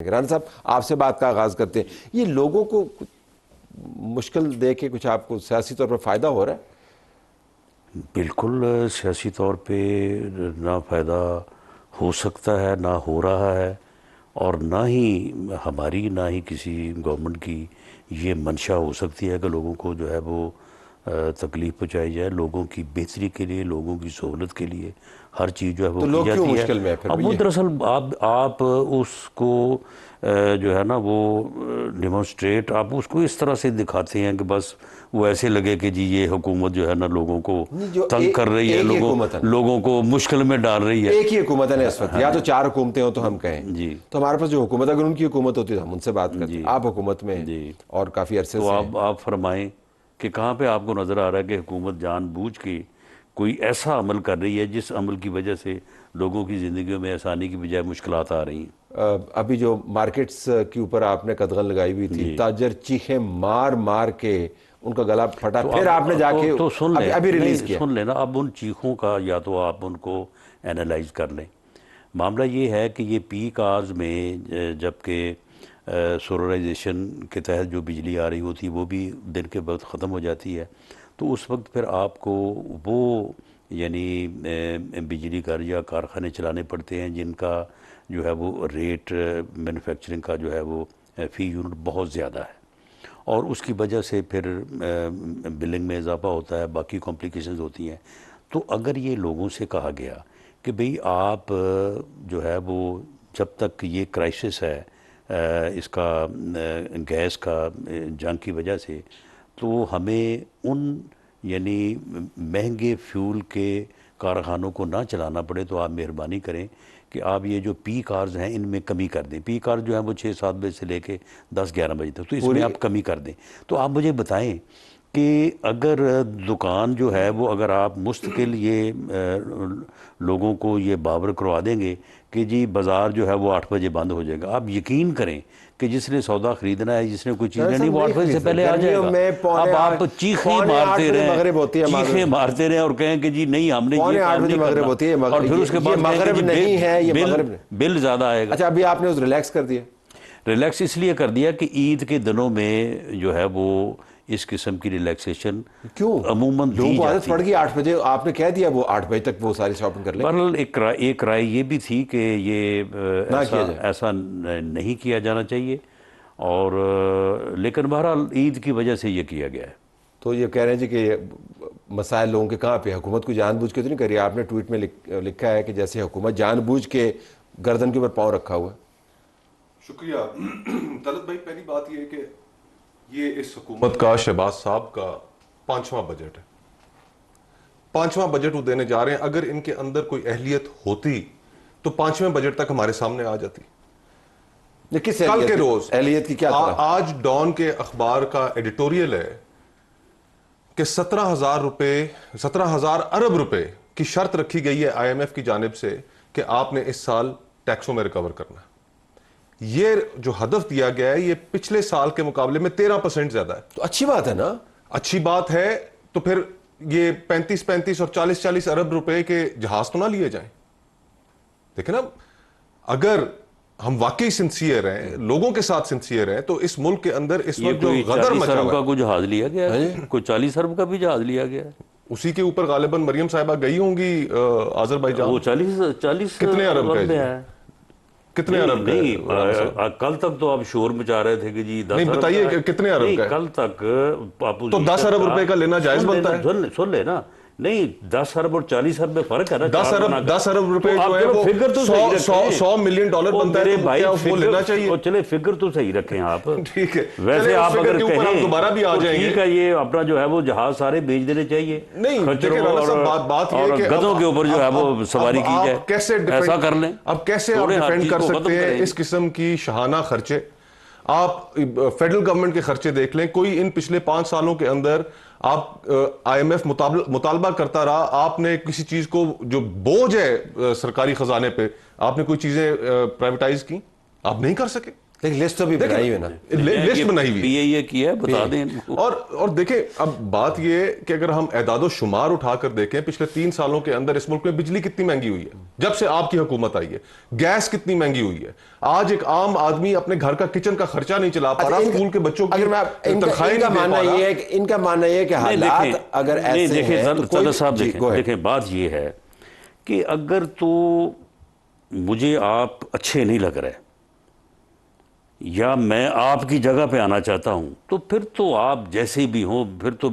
رانا صاحب آپ سے بات کا آغاز کرتے ہیں. یہ لوگوں کو مشکل دے کے کچھ آپ کو سیاسی طور پر فائدہ ہو رہا ہے؟ بالکل سیاسی طور پہ نہ فائدہ ہو سکتا ہے، نہ ہو رہا ہے، اور نہ ہی ہماری نہ ہی کسی گورنمنٹ کی یہ منشا ہو سکتی ہے کہ لوگوں کو جو ہے وہ تکلیف پہنچائی جائے. لوگوں کی بہتری کے لیے، لوگوں کی سہولت کے لیے ہر چیز جو ہے وہ کی جاتی ہے. مشکل میں اب وہ دراصل آپ اس کو جو ہے نا وہ ڈیمونسٹریٹ آپ اس کو اس طرح سے دکھاتے ہیں کہ بس وہ ایسے لگے کہ جی یہ حکومت جو ہے نا لوگوں کو تنگ کر رہی ہے، لوگوں کو مشکل میں ڈال رہی ہے. ایک ہی حکومت ہے نا اس وقت، یا تو چار حکومتیں ہوں تو ہم کہیں جی، تو ہمارے پاس جو حکومت اگر ان کی حکومت ہوتی تو ہم ان سے بات کرتے. آپ حکومت میں اور کافی عرصے سے تو آپ فرمائیں کہ کہاں پہ آپ کو نظر آ رہا ہے کہ حکومت جان بوجھ کے کوئی ایسا عمل کر رہی ہے جس عمل کی وجہ سے لوگوں کی زندگیوں میں آسانی کی بجائے مشکلات آ رہی ہیں؟ ابھی جو مارکیٹس کے اوپر آپ نے قدغن لگائی ہوئی تھی، تاجر چیخیں مار مار کے ان کا گلا پھٹا، پھر آپ نے جا کے ابھی ریلیز کیا. سن لینا اب ان چیخوں کا یا تو آپ ان کو اینالائز کر لیں. معاملہ یہ ہے کہ یہ پیک آورز میں جبکہ سولرائزیشن کے تحت جو بجلی آ رہی ہوتی ہے وہ بھی دن کے وقت ختم ہو جاتی ہے، تو اس وقت پھر آپ کو وہ یعنی بجلی گھر یا کارخانے چلانے پڑتے ہیں جن کا جو ہے وہ ریٹ مینوفیکچرنگ کا جو ہے وہ فی یونٹ بہت زیادہ ہے، اور اس کی وجہ سے پھر بلنگ میں اضافہ ہوتا ہے، باقی کمپلیکیشنز ہوتی ہیں. تو اگر یہ لوگوں سے کہا گیا کہ بھئی آپ جو ہے وہ جب تک یہ کرائسس ہے اس کا گیس کا جنگ کی وجہ سے، تو ہمیں ان یعنی مہنگے فیول کے کارخانوں کو نہ چلانا پڑے، تو آپ مہربانی کریں کہ آپ یہ جو پیک آورز ہیں ان میں کمی کر دیں. پیک آورز جو ہیں وہ 6-7 بجے سے لے کے 10-11 بجے تک، تو اس میں آپ کمی کر دیں. تو آپ مجھے بتائیں کہ اگر دکان جو ہے وہ اگر آپ مستقل یہ لوگوں کو یہ باور کروا دیں گے کہ جی بازار جو ہے وہ 8 بجے بند ہو جائے گا، آپ یقین کریں کہ جس نے سودا خریدنا ہے، جس نے کوئی چیز لینی، وہ 8 بجے سے پہلے آ جائے گا. اب آپ چیخیں مارتے رہیں اور کہیں کہ جی نہیں ہم نے یہ کام نہیں کرنا، اور پھر اس کے بعد مغرب نہیں ہے، یہ مغرب بل زیادہ آئے گا. اچھا ابھی آپ نے ریلیکس کر دیا. ریلیکس اس لیے کر دیا کہ عید کے دنوں میں جو ہے وہ اس قسم کی ریلیکسیشن کیوں عموماً لوگوں کو عادت پڑ گئی 8 بجے، آپ نے کہہ دیا وہ 8 بجے تک وہ ساری شاپنگ کر لیں. بہرحال ایک رائے یہ بھی تھی کہ یہ ایسا نہیں کیا جانا چاہیے، اور لیکن بہرحال عید کی وجہ سے یہ کیا گیا ہے. تو یہ کہہ رہے ہیں جی کہ مسائل لوگوں کے کہاں پہ، حکومت کو جان بوجھ کے تو نہیں کری. آپ نے ٹویٹ میں لکھا ہے کہ جیسے حکومت جان بوجھ کے گردن کے اوپر پاؤں رکھا ہوا ہے. شکریہ طلعت بھائی. پہلی بات یہ ہے کہ یہ اس حکومت کا شہباز صاحب کا 5واں بجٹ ہے. 5واں بجٹ وہ دینے جا رہے ہیں. اگر ان کے اندر کوئی اہلیت ہوتی تو 5ویں بجٹ تک ہمارے سامنے آ جاتی. کل کے روز اہلیت کی کیا طرح؟ آج ڈان کے اخبار کا ایڈیٹوریل ہے کہ 17,000 ارب روپے کی شرط رکھی گئی ہے IMF کی جانب سے کہ آپ نے اس سال ٹیکسوں میں ریکور کرنا ہے. یہ جو ہدف دیا گیا ہے یہ پچھلے سال کے مقابلے میں 13% زیادہ ہے. تو اچھی بات ہے نا. اچھی بات ہے. تو پھر یہ 35 اور 40 ارب روپے کے جہاز تو نہ لیے جائیں. دیکھیں نا، اگر ہم واقعی سنسیئر ہیں، لوگوں کے ساتھ سنسیئر ہیں، تو اس ملک کے اندر اس وقت جو غدر مچا ہوا ہے. 40 ارب کا کوئی جہاز لیا گیا ہے، کوئی 40 ارب کا بھی جہاز لیا گیا ہے. اسی کے اوپر غالباً مریم صاحبہ گئی ہوں گی آذربائیجان. وہ 40 کتنے ارب کا ہے؟ کتنے ارب کا؟ نہیں کل تک تو آپ شور مچا رہے تھے کہ جی 10 ارب. نہیں بتائیے کہ کتنے ارب کا ہے کل تک. تو 10 ارب روپے کا لینا جائز بنتا ہے. سن لے نا. نہیں 10 ارب اور 40 ارب میں فرق ہے نا. 10 ارب روپے جو ہے وہ $100 ملین بنتا ہے. بھائی وہ لینا چاہیے. چلے فگر تو صحیح رکھیں آپ. ٹھیک ہے. ویسے آپ اگر کہیں دوبارہ بھی آ جائیں گے. ٹھیک ہے، یہ اپنا جو ہے وہ جہاز سارے بیچ دینے چاہیے. نہیں بات یہ کہ گدھوں کے اوپر جو ہے وہ سواری کی جائے. ایسا کر لیں. اب کیسے آپ ڈیفینڈ کر سکتے ہیں اس قسم کی شاہانہ خرچے؟ آپ فیڈرل گورنمنٹ کے خرچے دیکھ لیں. کوئی ان پچھلے 5 سالوں کے اندر آپ IMF مطالبہ کرتا رہا، آپ نے کسی چیز کو جو بوجھ ہے سرکاری خزانے پہ، آپ نے کوئی چیزیں پرائیویٹائز کی؟ آپ نہیں کر سکے. لیکن لسٹ تو بھی بنائی ہوئی نا، لسٹ بنائی ہوئی پی اے اے کی ہے، بتا دیں ان کو۔ اور دیکھیں اب بات یہ کہ اگر ہم اعداد و شمار اٹھا کر دیکھیں پچھلے 3 سالوں کے اندر اس ملک میں بجلی کتنی مہنگی ہوئی ہے جب سے آپ کی حکومت آئی ہے، گیس کتنی مہنگی ہوئی ہے، آج ایک عام آدمی اپنے گھر کا کچن کا خرچہ نہیں چلا پا رہا، اسکول کے بچوں کی تنخواہیں نہیں دے پا رہا۔ ان کا ماننا یہ ہے کہ حالات اگر ایسے ہیں تو صدر صاحب دیکھیں بات یہ ہے کہ اگر تو مجھے آپ اچھے نہیں لگ رہے یا میں آپ کی جگہ پہ آنا چاہتا ہوں تو پھر تو آپ جیسے بھی ہوں، پھر تو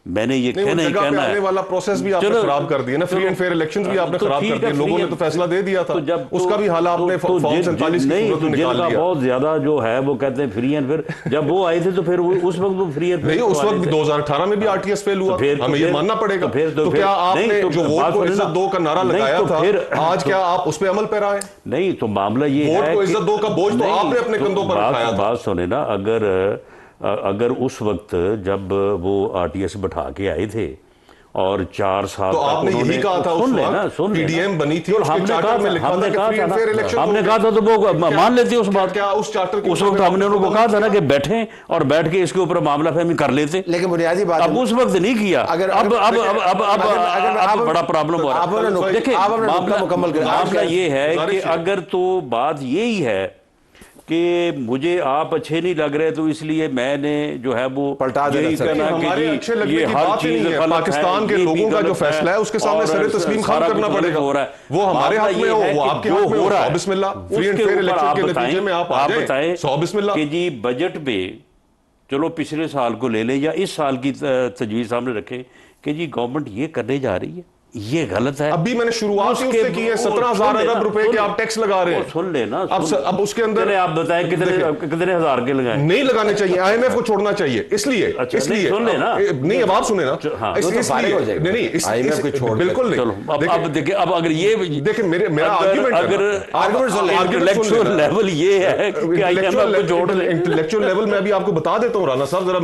میں نے یہ کہنا ہی کہنا ہے۔ آنے والا پروسیس بھی آپ نے خراب کر دیا نا، فری اینڈ فیئر الیکشنز بھی آپ نے خراب کر دیے، لوگوں نے تو فیصلہ دے دیا تھا، اس کا بھی حال آپ نے فارم 47 کی صورت میں نکال لیا۔ بہت زیادہ جو ہے وہ کہتے ہیں فری اینڈ فیئر، جب وہ آئے تھے تو پھر اس وقت وہ فری اینڈ فیئر نہیں، اس وقت بھی 2018 میں بھی آر ٹی ایس فیل ہوا، ہمیں یہ ماننا پڑے گا۔ تو کیا آپ نے جو ووٹ کو عزت دو کا نعرہ لگایا تھا آج کیا آپ اس پہ عمل پیرا ہے؟ نہیں، تو معاملہ یہ ہے ووٹ کو عزت دو کا بوجھ تو آپ نے اپنے کندھوں پر اٹھایا تھا۔ بات سنیں نا، اگر اس وقت جب وہ آر ٹی ایس بٹھا کے آئے تھے اور 4 سال تو آپ نے یہی کہا تھا اس وقت پی ڈی ایم بنی تھی، اس کے چارٹر میں لکھا تھا کہ فری اینڈ فیئر الیکشن، ہم نے کہا تھا تو وہ مان لیتے اس بات۔ کیا اس چارٹر اس وقت ہم نے انہوں کو کہا تھا نا کہ بیٹھیں اور بیٹھ کے اس کے اوپر معاملہ فہمی کر لیتے، لیکن بنیادی بات اب اس وقت نہیں کیا، اب بڑا پرابلم ہو رہا ہے۔ دیکھیں معاملہ یہ ہے کہ اگر تو بات یہی ہے کہ مجھے آپ اچھے نہیں لگ رہے تو اس لیے میں نے جو ہے وہ پلٹا دینا چاہیے۔ ہمارے اچھے لگنے کی بات ہی نہیں ہے، پاکستان کے لوگوں کا جو فیصلہ ہے اس کے سامنے سر تسلیم خم کرنا پڑے گا۔ وہ ہمارے حق میں ہو، وہ آپ کے حق میں ہو، سو بسم اللہ۔ فری اینڈ فیئر الیکشن کے نتیجے میں آپ آ جائیں، سو بسم اللہ۔ کہ جی بجٹ پہ چلو پچھلے سال کو لے لیں یا اس سال کی تجویز سامنے رکھیں کہ جی گورنمنٹ یہ کرنے جا رہی ہے، یہ غلط ہے۔ ابھی میں نے شروعات ہی اس سے کی ہے، 17,000 ارب روپے کے آپ ٹیکس لگا رہے ہیں۔ سن لینا، اب اس کے اندر آپ بتائیں کتنے ہزار کے لگائیں؟ نہیں لگانے چاہیے، آئی ایم ایف کو چھوڑنا چاہیے، اس لیے سن لینا، نہیں اب آپ سنیں نا، بالکل نہیں۔ اب دیکھیں، اب اگر یہ دیکھیں میرا انٹلیکچوئل لیول یہ ہے کہ آئی ایم ایف کو چھوڑ دیں، انٹلیکچوئل لیول میں ابھی آپ کو بتا دیتا ہوں رانا صاحب، ذرا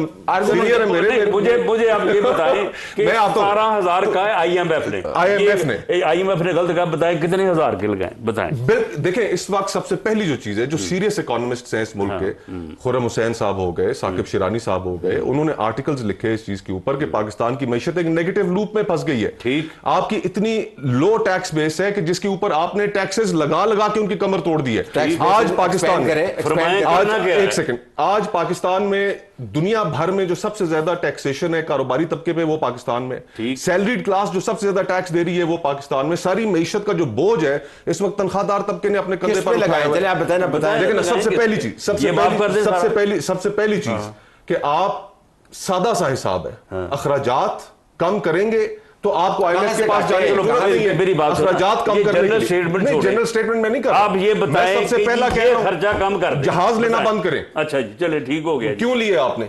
سینئر ہے میرے، مجھے آپ یہ بتائیں کہ 17,000 کا ہے آئی ایم ایف نے غلط کہا، بتائیں کتنے ہزار کے لگائیں، بتائیں۔ دیکھیں اس وقت سب سے پہلی جو چیز ہے، جو سیریس اکانومسٹ ہیں اس ملک کے، خرم حسین صاحب ہو گئے، ثاقب شیرانی صاحب ہو گئے، انہوں نے آرٹیکلز لکھے اس چیز کے اوپر کہ پاکستان کی معیشت ایک نیگیٹو لوپ میں پھنس گئی ہے۔ ٹھیک، آپ کی اتنی لو ٹیکس بیس ہے کہ جس کے اوپر آپ نے ٹیکسز لگا کے ان کی کمر توڑ دی ہے۔ آج پاکستان ایک سیکنڈ، آج پاکستان میں دنیا بھر میں جو سب سے زیادہ ٹیکسیشن ہے کاروباری طبقے پہ وہ پاکستان میں، سیلریڈ کلاس جو سب سے زیادہ ٹیکس دے رہی ہے وہ پاکستان میں، ساری معیشت کا جو بوجھ ہے اس وقت تنخواہ دار طبقے نے اپنے کندھے پر اٹھایا ہے۔ آپ بتائیں لیکن سب سے پہلی چیز کہ آپ سادہ سا حساب ہے، اخراجات کم کریں گے تو آپ کو آئی ایم ایف کے پاس جانے کی ضرورت نہیں ہے، اخراجات کم کرنے کے لیے۔ جنرل سٹیٹمنٹ میں نہیں کر رہا، آپ یہ بتائیں سب سے پہلا کہ خرچہ کم کر دیں، جہاز لینا بند کریں۔ اچھا چلے ٹھیک ہو گیا، کیوں لیے آپ نے؟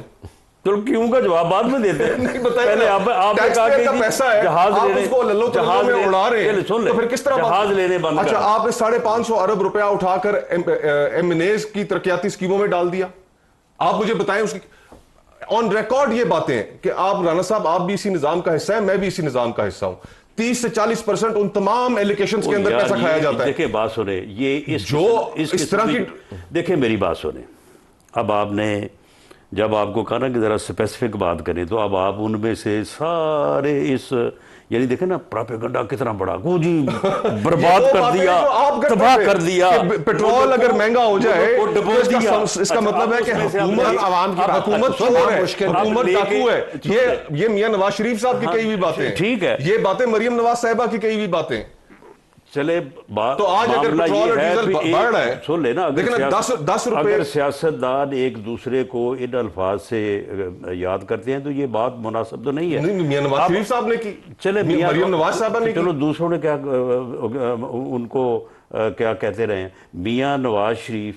تو کیوں کا جواب بعد میں دیتے ہیں، پہلے آپ نے کہا کہ پیسہ ہے، آپ اس کو للو تلو میں اڑا رہے ہیں، تو پھر کس طرح جہاز لینے بند کر؟ اچھا آپ نے 550 ارب روپیہ اٹھا کر ایم این ایز کی ترقیاتی اسکیموں میں ڈال دیا۔ آپ مجھے بتائیں اس کی آن ریکارڈ یہ باتیں ہیں کہ آپ رانا صاحب آپ بھی اسی نظام کا حصہ ہیں، میں بھی اسی نظام کا حصہ ہوں، 30 سے 40% ان تمام ایلیکیشنز کے اندر پیسہ کھایا جاتا ہے۔ دیکھیں بات سنیں، یہ اس طرح کی، دیکھیں میری بات سنیں، اب آپ نے جب آپ کو کہا نا کہ ذرا اسپیسیفک بات کریں تو اب آپ ان میں سے سارے اس یعنی دیکھیں نا پراپیگنڈا کتنا بڑا کو جی برباد کر دیا، تباہ کر دیا، پیٹرول اگر مہنگا ہو جائے اس کا مطلب ہے کہ حکومت چور ہے، حکومت ڈاکو ہے۔ یہ میاں نواز شریف صاحب کی کئی ہوئی باتیں، ٹھیک ہے، یہ باتیں مریم نواز صاحبہ کی کئی ہوئی باتیں۔ چلے بات، تو آج اگر پیٹرول اور ڈیزل بڑھ رہا ہے، سن لینا، $10 اگر سیاستدان ایک دوسرے کو ان الفاظ سے یاد کرتے ہیں تو یہ بات مناسب تو نہیں ہے۔ میاں نواز شریف صاحب نے کی، چلے مریم نواز صاحبہ نے کی، چلو دوسروں نے کیا ان کو کیا کہتے رہے ہیں۔ میاں نواز شریف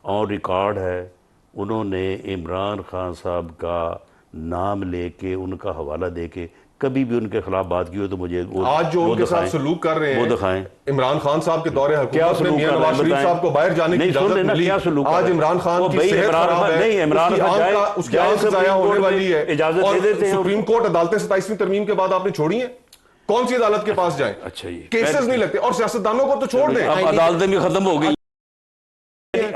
آن ریکارڈ ہے، انہوں نے عمران خان صاحب کا نام لے کے ان کا حوالہ دے کے کبھی بھی ان کے خلاف بات کی ہو تو مجھے آج جو ان کے ساتھ سلوک کر رہے ہیں، وہ دکھائیں۔ عمران خان صاحب کے دور حکومت میں میاں نواز شریف صاحب کو باہر جانے کی اجازت ملی، آج عمران خان کی صحت خراب ہے، اس کی آنکھ ضائع ہونے والی ہے، اور سپریم کورٹ عدالتیں 27ویں ترمیم کے بعد آپ نے چھوڑی ہیں، کون سی عدالت کے پاس جائیں؟ کیسز نہیں لگتے، اور سیاستدانوں کو تو چھوڑ دیں، عدالتیں بھی ختم ہو گئی،